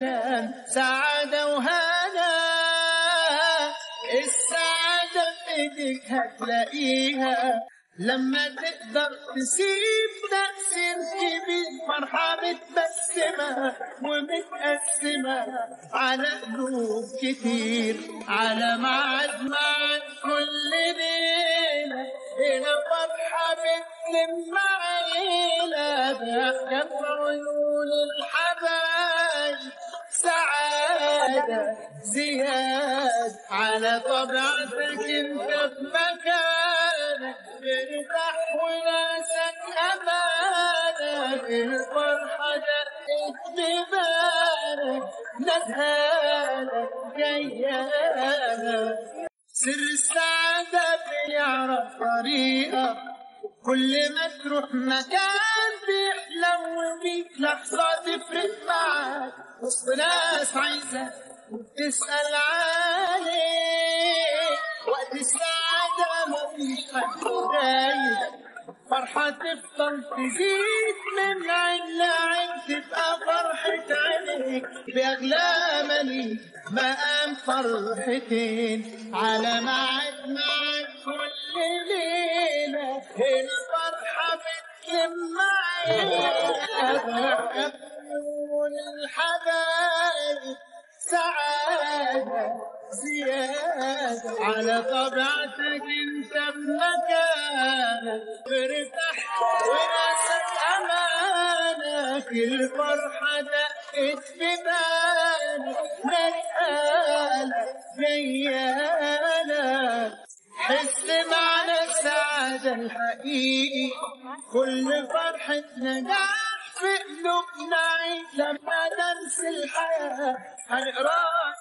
مكان سعادة وهنا. السعادة بإيدك هتلاقيها لما تقدر تسيب تأثير كبير. فرحة متبسمة ومتقسمة على قلوب كتير، على ميعاد معاك كل ليلة. هنا فرحة بتلم عيلة، ضحكة في عيون الحبايب، سعادة زياد على طبيعتك انت في مكانك. ارتاح وناسك امانك، الفرحة دقت ببالك، نزهالك جيالك. سر السعادة بيعرف طريقك، كل ما تروح مكان بيحلو بيك. لحظة تفرق معاك وسط ناس عايزة وبتسأل عليك. وقت السعادة مفيش حد قريب، فرحة تفضل تزيد من عين لعين. تبقى فرحة عينيك بأغلى مليك، مقام فرحتين على ميعاد معاك كل ليلة. الفرحة بتلم عينك، عيون الحبايب، سعادة زيادة على طبيعتك انت بمكانك. ارتاح وناسك امانك، الفرحة دقت في بالك، نسألك جيالك. حس معنى السعادة الحقيقي، كل فرحة نجاح في قلوبنا عيد. لما ننسى الحياة هنقراها